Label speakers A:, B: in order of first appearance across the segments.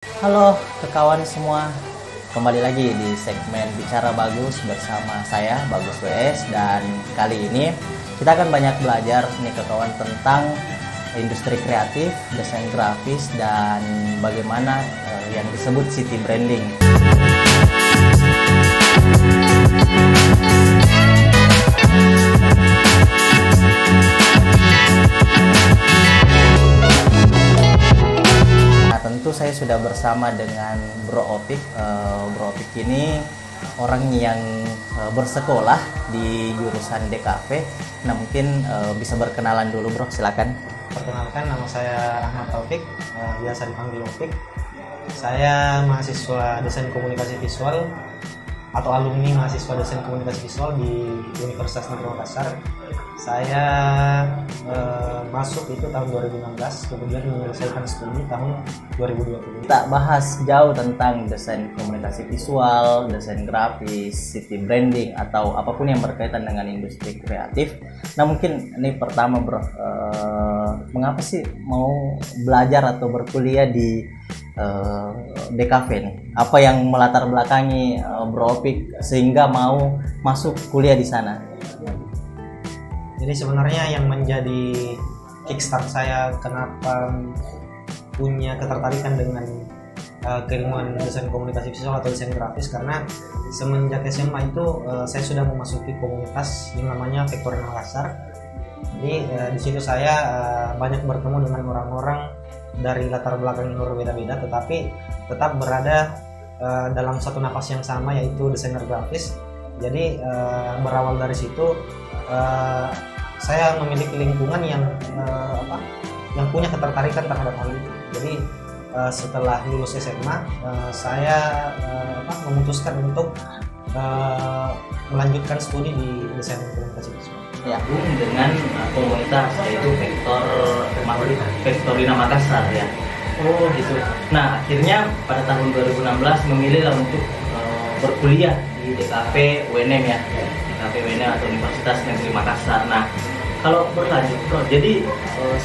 A: Halo kawan semua, kembali lagi di segmen Bicara Bagus bersama saya Bagus WS. Dan kali ini kita akan banyak belajar nih kawan tentang industri kreatif, desain grafis, dan bagaimana yang disebut city branding. Tentu saya sudah bersama dengan Bro Opik. Bro Opik ini orang yang bersekolah di jurusan DKV. Nah mungkin bisa berkenalan dulu Bro, silakan.
B: Perkenalkan, nama saya Ahmad Taufik, biasa dipanggil Opik. Saya mahasiswa desain komunikasi visual atau alumni mahasiswa desain komunikasi visual di Universitas Negeri Makassar. Saya masuk itu tahun 2016, kemudian menyelesaikan studi tahun 2020.
A: Kita bahas jauh tentang desain komunikasi visual, desain grafis, city branding, atau apapun yang berkaitan dengan industri kreatif. Nah mungkin ini pertama Bro, mengapa sih mau belajar atau berkuliah di DKV nih? Apa yang melatar belakangi Bro Opik sehingga mau masuk kuliah di sana?
B: Jadi sebenarnya yang menjadi kickstart saya kenapa punya ketertarikan dengan keilmuan desain komunikasi visual atau desain grafis, karena semenjak SMA itu saya sudah memasuki komunitas yang namanya Vektorin Makassar. Jadi di situ saya banyak bertemu dengan orang-orang dari latar belakang yang berbeda-beda, tetapi tetap berada dalam satu nafas yang sama, yaitu desainer grafis. Jadi berawal dari situ saya memiliki lingkungan yang punya ketertarikan terhadap hal itu. Jadi setelah lulus SMA saya memutuskan untuk melanjutkan studi di desain komunikasi visual.
A: Ya, dengan komunitas yaitu Vektorina Makassar ya. Oh gitu. Nah akhirnya pada tahun 2016 memilih untuk berkuliah di DKV UNM ya, DKV UNM atau Universitas Negeri Makassar. Nah kalau berlanjut Bro, jadi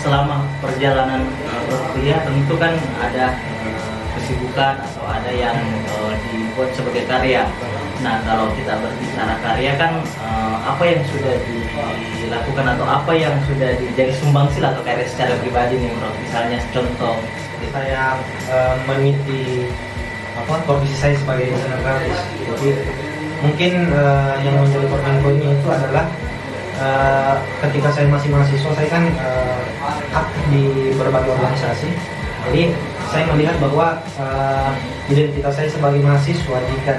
A: selama perjalanan berkuliah tentu kan ada kesibukan atau ada yang dibuat sebagai karya. Nah kalau kita berbicara karya kan apa yang sudah dilakukan atau apa yang sudah jadi sumbangsi atau karya secara pribadi nih Bro, misalnya contoh.
B: Saya meniti profesi saya sebagai desainer grafis. Jadi mungkin yang menjadi turning point-nya itu adalah ketika saya masih mahasiswa, saya kan aktif di berbagai organisasi. Jadi saya melihat bahwa identitas saya sebagai mahasiswa jika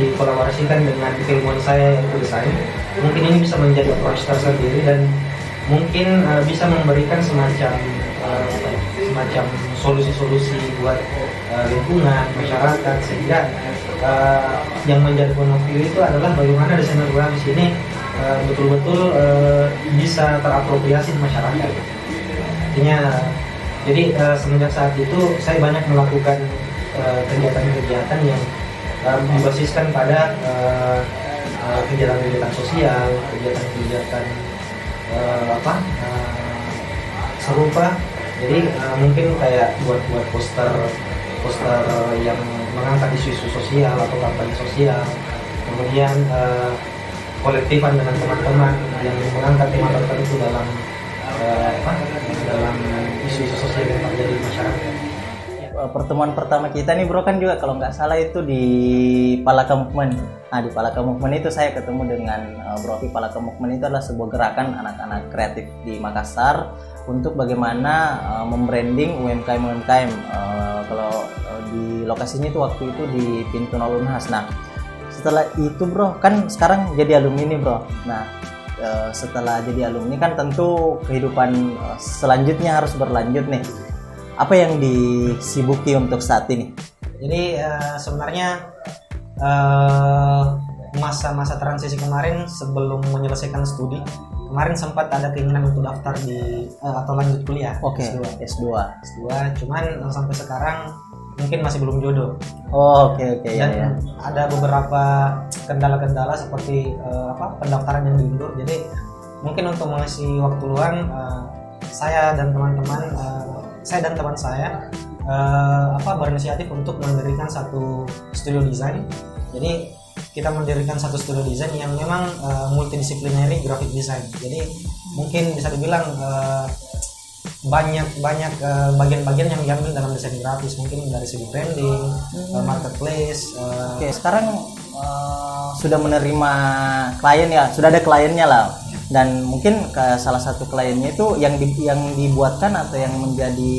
B: dikolaborasikan dengan keilmuan saya yaitu desain, mungkin ini bisa menjadi profesi tersendiri dan mungkin bisa memberikan semacam solusi-solusi buat lingkungan, masyarakat, sehingga yang menjadi penopil itu adalah bagaimana desainer grafis ini betul-betul bisa terapropriasi masyarakat. Artinya, jadi semenjak saat itu saya banyak melakukan kegiatan-kegiatan yang dibasiskan pada kegiatan-kegiatan sosial, kegiatan-kegiatan serupa. Jadi mungkin kayak buat poster yang mengangkat isu-isu sosial atau kampanye sosial, kemudian kolektifan dengan teman-teman yang mengangkat tema tertentu dalam isu-isu sosial yang terjadi di masyarakat.
A: Pertemuan pertama kita nih Bro kan juga kalau nggak salah itu di Palaka Movement. Nah di Palaka Movement itu saya ketemu dengan Bro Opik. Palaka Movement itu adalah sebuah gerakan anak-anak kreatif di Makassar untuk bagaimana membranding UMKM. Kalau di lokasinya itu waktu itu di Pintu Nolunhas. Nah setelah itu Bro kan sekarang jadi alumni nih Bro. Nah setelah jadi alumni kan tentu kehidupan selanjutnya harus berlanjut nih. Apa yang disibuki untuk saat ini?
B: Jadi sebenarnya masa-masa transisi kemarin sebelum menyelesaikan studi, kemarin sempat ada keinginan untuk daftar di atau lanjut kuliah.
A: Oke, S2.
B: Cuman sampai sekarang mungkin masih belum jodoh.
A: Oh, oke.
B: Dan
A: ya.
B: ada beberapa kendala-kendala seperti pendaftaran yang diundur. Jadi mungkin untuk mengisi waktu luang, saya dan teman saya berinisiatif untuk mendirikan satu studio desain. Jadi kita mendirikan satu studio desain yang memang multidisciplinary graphic design. Jadi mungkin bisa dibilang banyak bagian-bagian yang diambil dalam desain grafis, mungkin dari segi branding, marketplace.
A: Oke, sekarang sudah menerima klien ya, sudah ada kliennya lah. Dan mungkin salah satu kliennya itu yang dibuatkan atau yang menjadi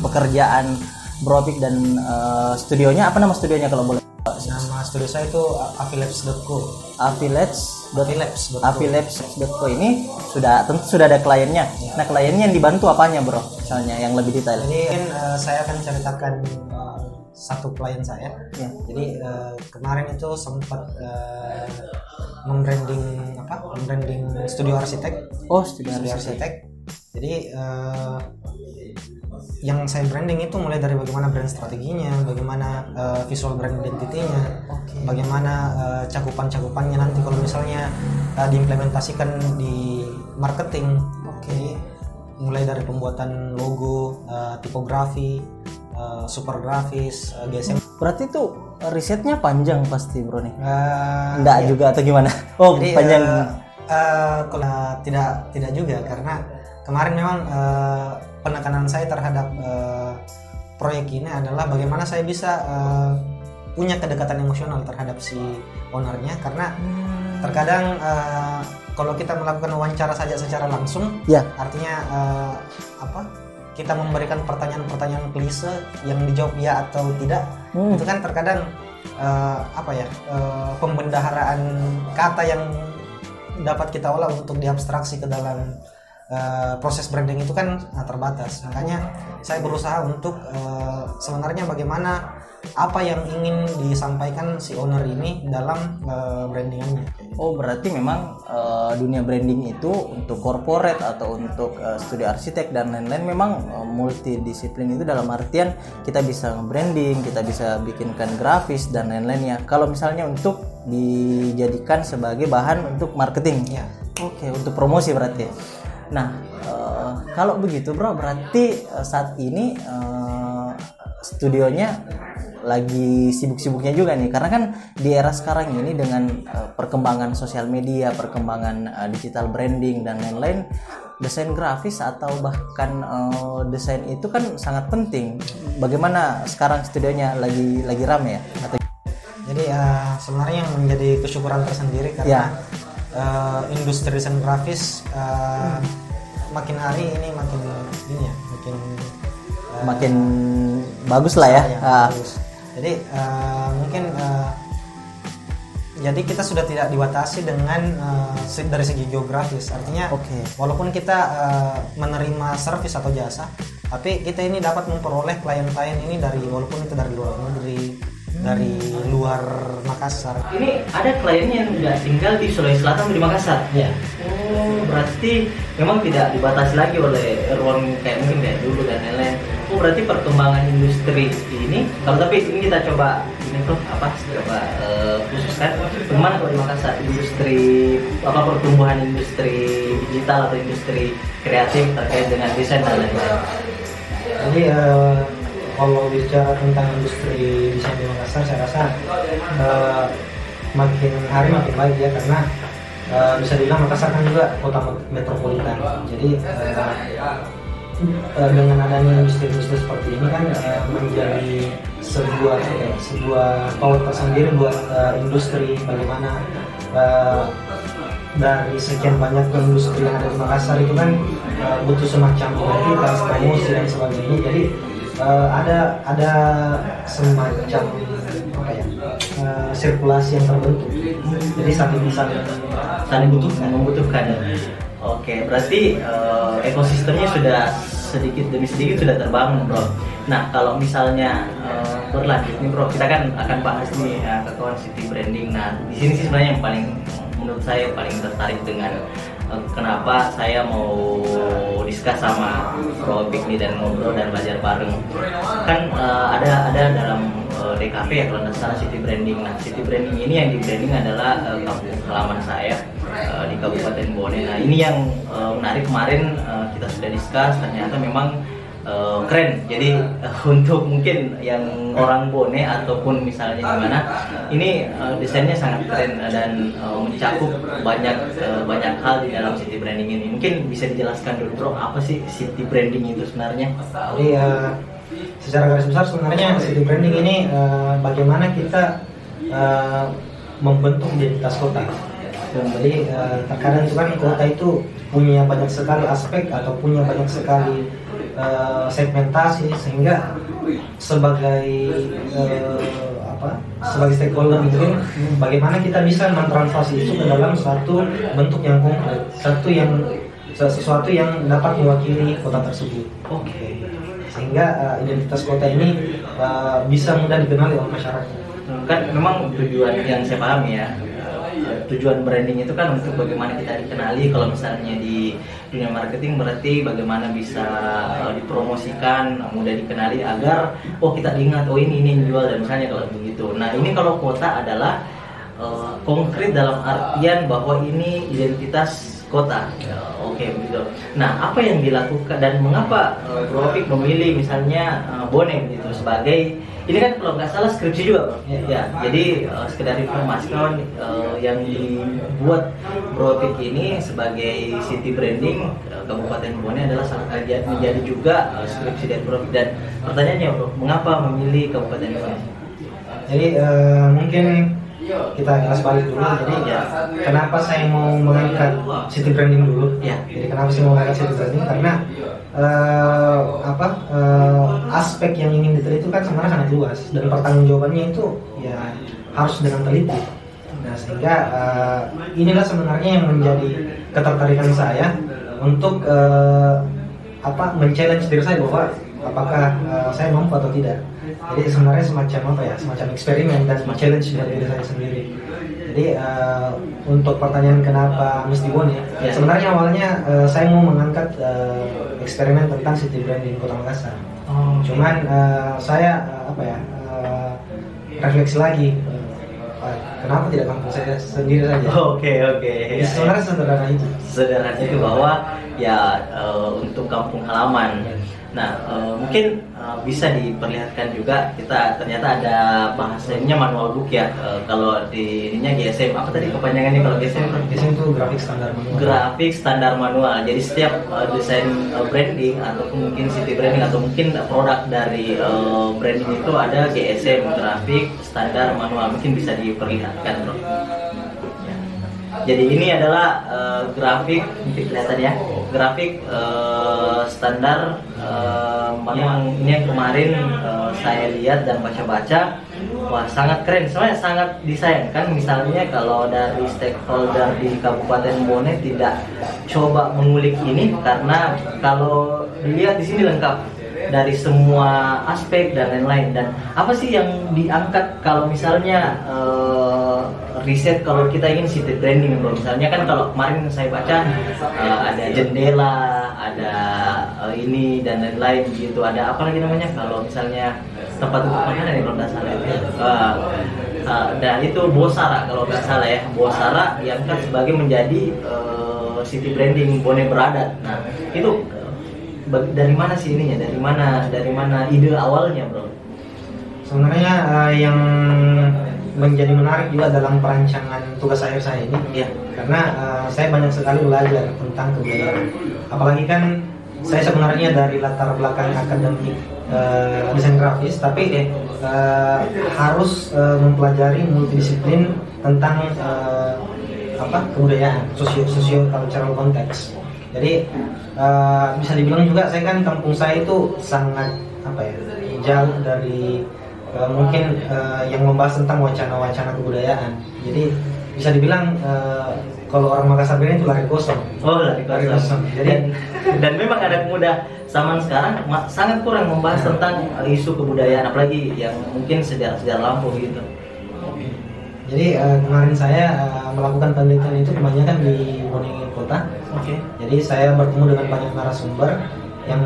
A: pekerjaan Bropik dan studionya, apa nama studionya kalau boleh?
B: Nama studio saya itu Afilabs.co.
A: Afilabs.co ini tentu sudah ada kliennya.
B: Ya.
A: Nah, kliennya yang dibantu apanya, Bro? Misalnya yang lebih detail.
B: Jadi saya akan ceritakan satu klien saya.
A: Ya.
B: Jadi kemarin itu sempat membranding studio arsitek.
A: Oh, studio arsitek.
B: Jadi yang saya branding itu mulai dari bagaimana brand strateginya, bagaimana visual brand identity-nya, bagaimana cakupan-cakupannya nanti kalau misalnya diimplementasikan di marketing. Mulai dari pembuatan logo, tipografi, super grafis, GSM.
A: Berarti itu risetnya panjang pasti, Bro nih.
B: Enggak
A: iya. Juga atau gimana? Oh, jadi, panjang.
B: Kalau tidak juga, karena kemarin memang penekanan saya terhadap proyek ini adalah bagaimana saya bisa punya kedekatan emosional terhadap si ownernya, karena terkadang kalau kita melakukan wawancara saja secara langsung,
A: ya.
B: Artinya kita memberikan pertanyaan-pertanyaan klise yang dijawab ya atau tidak, itu kan terkadang pembendaharaan kata yang dapat kita olah untuk diabstraksi ke dalam proses branding itu kan terbatas. Makanya saya berusaha untuk sebenarnya bagaimana apa yang ingin disampaikan si owner ini dalam brandingannya.
A: Oh, berarti memang dunia branding itu untuk corporate atau untuk studio arsitek dan lain-lain memang multidisiplin, itu dalam artian kita bisa branding, kita bisa bikinkan grafis dan lain-lainnya. Kalau misalnya untuk dijadikan sebagai bahan untuk marketing,
B: ya.
A: Oke, untuk promosi berarti. Nah, kalau begitu, Bro, berarti saat ini studionya lagi sibuk-sibuknya juga nih, karena kan di era sekarang ini dengan perkembangan sosial media, perkembangan digital branding dan lain-lain, desain grafis atau bahkan desain itu kan sangat penting. Bagaimana sekarang studionya lagi rame ya?
B: Jadi sebenarnya yang menjadi kesyukuran tersendiri karena industri desain grafis makin hari ini makin
A: bagus lah ya.
B: Bagus. Jadi mungkin jadi kita sudah tidak dibatasi dengan dari segi geografis. Artinya walaupun kita menerima servis atau jasa, tapi kita ini dapat memperoleh klien-klien ini walaupun itu dari luar negeri, dari luar Makassar.
A: Ini ada kliennya yang udah tinggal di Sulawesi Selatan atau di Makassar?
B: Ya.
A: Oh, berarti memang tidak dibatasi lagi oleh ruang mungkin kayak dulu dan lain-lain. Oh, berarti perkembangan industri ini, tapi ini kita coba khususkan bagaimana kalau di Makassar industri pertumbuhan industri digital atau industri kreatif terkait dengan desain dan lain-lain.
B: Jadi kalau bicara tentang industri desain di Makassar, saya rasa makin hari makin baik ya, karena bisa dibilang Makassar kan juga kota metropolitan. Jadi dengan adanya industri-industri seperti ini kan menjadi sebuah power tersendiri buat industri. Bagaimana dari sekian banyak industri yang ada di Makassar itu kan butuh semacam identitas, promosi dan sebagainya. Jadi ada semacam sirkulasi yang terbentuk. Jadi saling membutuhkan. Oke, berarti ekosistemnya sudah sedikit demi sedikit sudah terbangun, Bro. Nah, kalau misalnya berlanjut nih, Bro, kita kan akan bahas nih kekawan city branding. Nah, di sini sih sebenarnya yang menurut saya paling tertarik dengan kenapa saya mau diskus sama Bro Pikni dan ngobrol dan belajar bareng. Kan ada dalam DKP ya kalau nggak salah city branding. Nah, city branding ini yang di branding adalah kampung halaman saya di Kabupaten Bone. Nah, ini yang menarik, kemarin kita sudah diskus, ternyata memang
A: keren. Jadi untuk mungkin yang orang Bone ataupun misalnya gimana, ini desainnya sangat keren dan mencakup banyak hal di dalam city branding ini. Mungkin bisa dijelaskan dulu bro, apa sih city branding itu sebenarnya?
B: Jadi secara garis besar sebenarnya city branding ini bagaimana kita membentuk identitas kota. Jadi terkadang itu kan kota itu punya banyak sekali aspek atau punya banyak sekali segmentasi, sehingga sebagai sebagai stakeholder mungkin bagaimana kita bisa mentranslasi itu ke dalam suatu bentuk yang konkret, sesuatu yang dapat mewakili kota tersebut.
A: Oke.
B: Sehingga identitas kota ini bisa mudah dikenali oleh masyarakat.
A: Kan memang tujuan yang saya pahami ya, tujuan branding itu kan untuk bagaimana kita dikenali. Kalau misalnya di dunia marketing berarti bagaimana bisa dipromosikan, mudah dikenali agar kita ingat ini yang jual, dan misalnya kalau begitu. Nah ini kalau kota adalah konkret dalam artian bahwa ini identitas kota. Oke, begitu. Nah apa yang dilakukan dan mengapa Bro Opik memilih misalnya Bone gitu sebagai, ini kan kalau nggak salah skripsi juga bro. Ya, jadi sekedar informasi kawan, yang dibuat Bro Opik ini sebagai city branding Kabupaten Bone adalah menjadi juga skripsi dari Bro Opik. Dan pertanyaannya bro, mengapa memilih Kabupaten Bone?
B: Jadi mungkin kita jelas balik dulu. Jadi kenapa saya mau mengangkat city branding dulu? Jadi kenapa saya mau mengangkat city branding? Karena aspek yang ingin diteliti itu kan sebenarnya sangat luas, dan pertanggungjawabannya itu ya harus dengan teliti. Nah sehingga inilah sebenarnya yang menjadi ketertarikan saya untuk men-challenge diri saya bahwa apakah saya mampu atau tidak. Jadi sebenarnya semacam eksperimen dan challenge buat diri saya sendiri. Jadi untuk pertanyaan kenapa mesti Bone, sebenarnya awalnya saya mau mengangkat eksperimen tentang city branding Kota Makassar. Cuman saya refleksi lagi, kenapa tidak kampung saya sendiri saja?
A: Oke.
B: Jadi sebenarnya
A: sederhana itu bahwa untuk kampung halaman. Nah mungkin bisa diperlihatkan juga, kita ternyata ada bahasanya manual book ya. Kalau di ininya GSM, apa tadi kepanjangannya kalau GSM?
B: GSM itu grafik standar manual.
A: Grafik standar manual. Jadi setiap desain branding ataupun mungkin city branding atau mungkin produk dari branding itu ada GSM, grafik standar manual. Mungkin bisa diperlihatkan bro. Jadi ini adalah grafik, mungkin kelihatan ya, grafik standar manual. Ini yang kemarin saya lihat dan baca-baca, wah sangat keren, sebenarnya sangat disayangkan misalnya kalau dari stakeholder di Kabupaten Bone tidak coba mengulik ini, karena kalau dilihat di sini lengkap dari semua aspek dan lain-lain. Dan apa sih yang diangkat kalau misalnya riset, kalau kita ingin city branding bro, misalnya kan kalau kemarin saya baca ada jendela, ada ini dan lain-lain gitu, ada apa lagi namanya kalau misalnya tempat untuk makanan ya kalau nggak salah dan itu Bosara kalau nggak salah ya, Bosara diangkat sebagai menjadi city branding Bone Beradat. Nah itu dari mana sih ininya, dari mana ide awalnya bro?
B: Sebenarnya yang menjadi menarik juga dalam perancangan tugas akhir saya ini, karena saya banyak sekali belajar tentang kebudayaan. Apalagi kan saya sebenarnya dari latar belakang akademik desain grafis, tapi harus mempelajari multidisiplin tentang kebudayaan, socio-cultural context. Jadi bisa dibilang juga saya kan kampung saya itu sangat jauh dari mungkin yang membahas tentang wacana-wacana kebudayaan. Jadi bisa dibilang kalau orang Makassar ini itu lari kosong.
A: Lari kosong. Jadi dan memang ada pemuda zaman sekarang sangat kurang membahas tentang isu kebudayaan, apalagi yang mungkin sejarah lampau gitu.
B: Jadi kemarin saya melakukan penelitian itu kebanyakan di Bone Kota. Jadi saya bertemu dengan banyak narasumber yang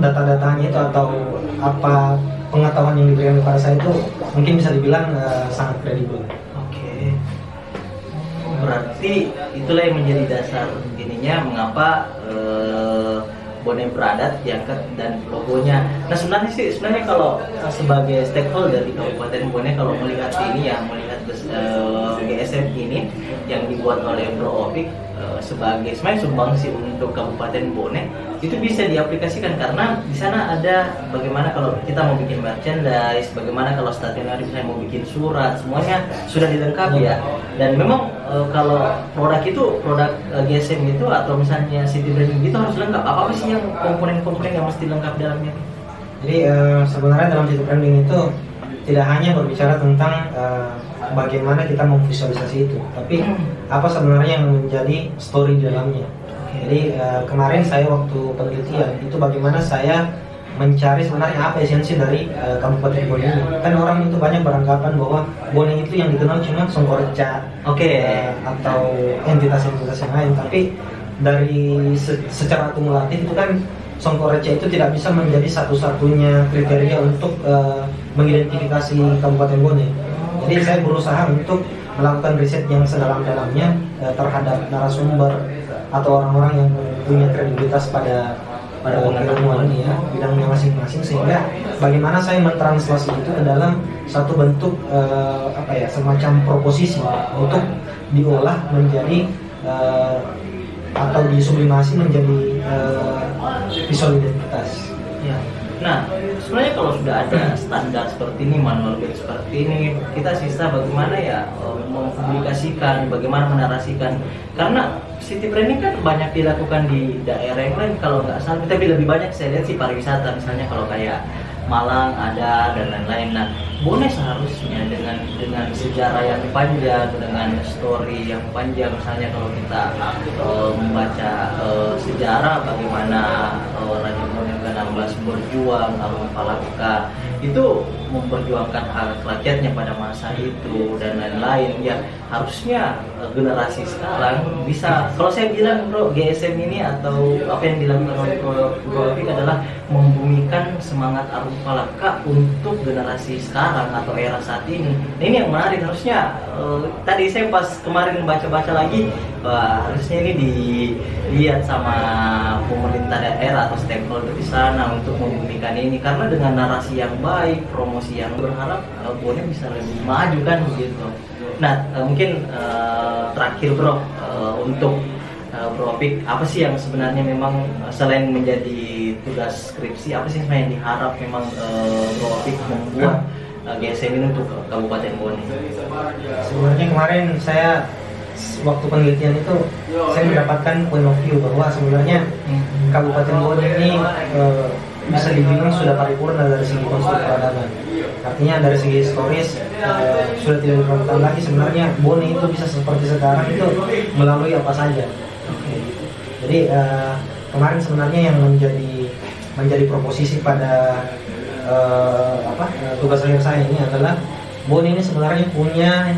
B: data-datanya itu atau apa pengetahuan yang diberikan kepada saya itu mungkin bisa dibilang sangat kredibel.
A: Berarti itulah yang menjadi dasar ininya mengapa bonek beradat diangkat dan logonya. Nah sebenarnya kalau sebagai stakeholder di Kabupaten Bone, kalau melihat ini ya, melihat GSM ini yang dibuat oleh Bro Opik sebagai sebenarnya sumbangsi untuk Kabupaten Bone, itu bisa diaplikasikan karena di sana ada bagaimana kalau kita mau bikin merchandise, bagaimana kalau stationery misalnya mau bikin surat, semuanya sudah dilengkapi ya. Dan memang kalau produk GSM itu atau misalnya city branding itu harus lengkap. Apa sih yang komponen-komponen yang mesti lengkap dalamnya?
B: Jadi sebenarnya dalam city branding itu tidak hanya berbicara tentang bagaimana kita memvisualisasi itu, tapi apa sebenarnya yang menjadi story di dalamnya. Jadi kemarin saya waktu penelitian itu bagaimana saya mencari sebenarnya apa esensi dari Kabupaten Bone ini. Kan orang itu banyak beranggapan bahwa Bone itu yang dikenal cuma Songkoreca, atau entitas-entitas yang lain. Tapi dari secara akumulatif itu kan Songkoreca itu tidak bisa menjadi satu-satunya kriteria untuk mengidentifikasi Kabupaten Bone. Jadi saya berusaha untuk melakukan riset yang sedalam-dalamnya terhadap narasumber atau orang-orang yang punya kredibilitas pada keilmuan ini ya, bidangnya masing-masing, sehingga bagaimana saya mentranslasi itu ke dalam satu bentuk semacam proposisi untuk diolah menjadi atau disublimasi menjadi visual identitas.
A: Ya. Nah, sebenarnya kalau sudah ada standar seperti ini, manual guide seperti ini, kita sisa bagaimana ya mempublikasikan, bagaimana menarasikan. Karena city branding kan banyak dilakukan di daerah yang lain, kalau nggak salah, tapi lebih banyak saya lihat sih pariwisata, misalnya kalau kayak Malang ada dan lain-lain. Nah, Bone seharusnya dengan sejarah yang panjang, dengan story yang panjang, misalnya kalau kita membaca sejarah bagaimana Raja Bone ke-16 berjuang, lalu Palaka itu memperjuangkan hak rakyatnya pada masa itu dan lain-lain. Ya harusnya generasi sekarang bisa, kalau saya bilang Bro, GSM ini atau apa yang dilakukan oleh Bro Opik adalah membumikan semangat Arung Palaka untuk generasi sekarang atau era saat ini. Nah, ini yang menarik, harusnya tadi saya pas kemarin baca-baca lagi, harusnya ini dilihat sama pemerintah daerah atau stakeholder di sana untuk membumikan ini, karena dengan narasi yang baik, promosi yang berharap Bone bisa lebih maju kan begitu. Nah, mungkin terakhir Bro, untuk Bro Opik, apa sih yang sebenarnya memang selain menjadi tugas skripsi, apa sih sebenarnya yang diharap memang Bro Opik membuat GSM ini untuk Kabupaten Bone?
B: Sebenarnya kemarin saya waktu penelitian itu saya mendapatkan point of view bahwa sebenarnya Kabupaten Bone ini bisa dibilang sudah paripurna dari segi konstruk peradaban. Artinya dari segi historis sudah tidak diperlukan lagi sebenarnya Bone itu bisa seperti sekarang itu melalui apa saja. Jadi kemarin sebenarnya yang menjadi proposisi pada tugas akhir saya ini adalah Bone ini sebenarnya punya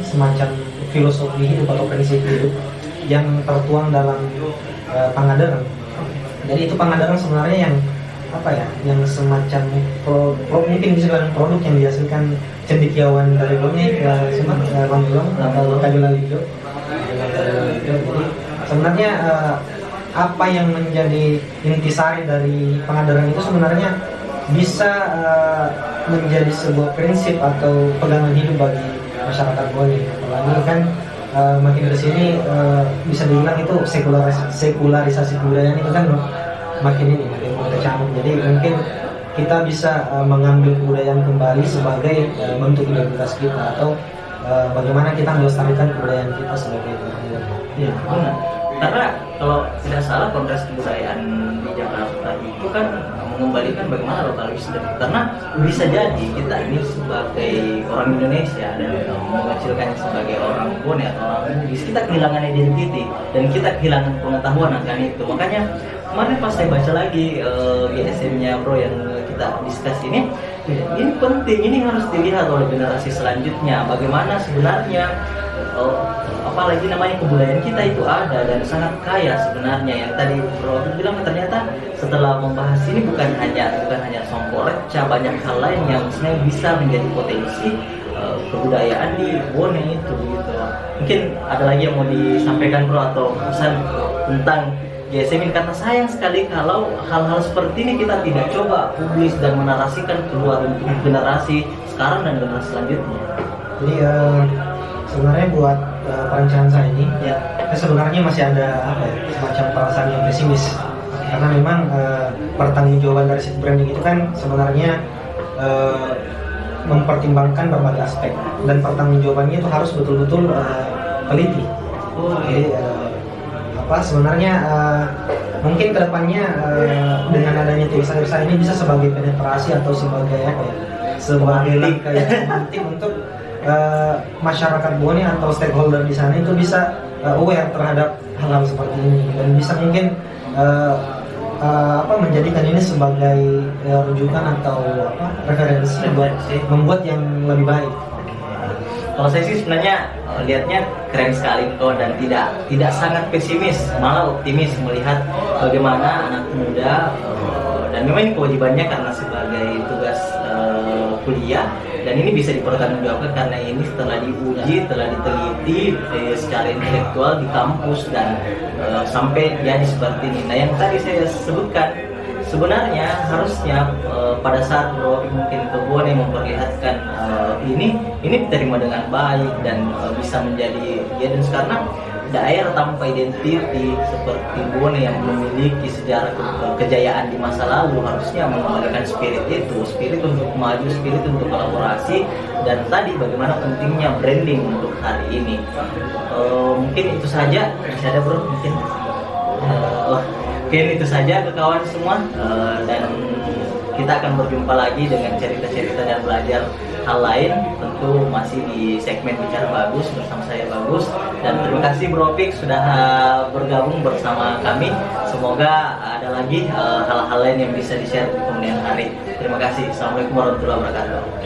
B: semacam filosofi hidup atau prinsip hidup yang tertuang dalam Pangandaran. Jadi itu Pangandaran sebenarnya yang semacam mungkin bisa dibilang produk yang dihasilkan cendekiawan dari Bone Lampiong atau Kajulalido. Jadi sebenarnya apa yang menjadi intisari dari Pangandaran itu sebenarnya bisa menjadi sebuah prinsip atau pegangan hidup bagi masyarakat Bone. Apalagi kan makin kesini bisa dibilang itu sekularisasi kebudayaan itu kan makin tercamuk. Jadi mungkin kita bisa mengambil kebudayaan kembali sebagai bentuk identitas kita, atau bagaimana kita melestarikan kebudayaan kita sebagai orang Bone.
A: Ya, benar. Karena kalau tidak salah Kongres Kebudayaan di Jakarta itu kan mengembalikan bagaimana lokal wisdom. Karena bisa jadi kita ini sebagai orang Indonesia dan mengecilkannya sebagai orang Bone atau orang Bugis, kita kehilangan identiti dan kita kehilangan pengetahuan akan itu. Makanya kemarin pas saya baca lagi GSM-nya Bro yang kita discuss ini penting, ini harus dilihat oleh generasi selanjutnya bagaimana sebenarnya apalagi namanya kebudayaan kita itu ada dan sangat kaya sebenarnya. Yang tadi Bro bilang ternyata setelah membahas ini bukan hanya Songkoreca, banyak hal lain yang sebenarnya bisa menjadi potensi kebudayaan di Bone itu gitu. Mungkin ada lagi yang mau disampaikan Bro atau pesan tentang GSM ini, karena sayang sekali kalau hal-hal seperti ini kita tidak coba publis dan menarasikan keluar untuk generasi sekarang dan generasi selanjutnya.
B: Jadi sebenarnya buat perencanaan saya ini,
A: Ya,
B: sebenarnya masih ada semacam perasaan yang pesimis, karena memang pertanggungjawaban dari seed branding itu kan sebenarnya mempertimbangkan berbagai aspek, dan pertanggungjawabannya itu harus betul-betul teliti. Jadi sebenarnya mungkin kedepannya dengan adanya tulisan saya ini bisa sebagai penetrasi atau sebagai sebagai langkah yang penting untuk masyarakat Bone atau stakeholder di sana itu bisa aware terhadap hal-hal seperti ini, dan bisa mungkin menjadikan ini sebagai rujukan atau referensi buat membuat yang lebih baik.
A: kalau saya sih sebenarnya lihatnya keren sekali kawan, dan tidak sangat pesimis, malah optimis melihat bagaimana anak muda dan memang ini kewajibannya karena sebagai tugas kuliah, dan ini bisa dipertanggungjawabkan karena ini setelah diuji, telah diteliti secara intelektual di kampus dan sampai jadi seperti ini. Nah, yang tadi saya sebutkan sebenarnya harusnya pada saat Bro mungkin ke Bone memperlihatkan ini diterima dengan baik dan bisa menjadi dan karena daerah tanpa identiti seperti Bone yang memiliki sejarah kejayaan di masa lalu harusnya mengembalikan spirit untuk maju, spirit untuk kolaborasi, dan tadi bagaimana pentingnya branding untuk hari ini. Mungkin itu saja. Masih ada Bro mungkin? Mungkin itu saja ke kawan semua, dan kita akan berjumpa lagi dengan cerita-cerita dan belajar hal lain, tentu masih di segmen Bicara Bagus bersama saya Bagus, dan terima kasih Bro Pik sudah bergabung bersama kami. Semoga ada lagi hal-hal lain yang bisa di-share di kemudian hari. Terima kasih. Assalamualaikum warahmatullahi wabarakatuh.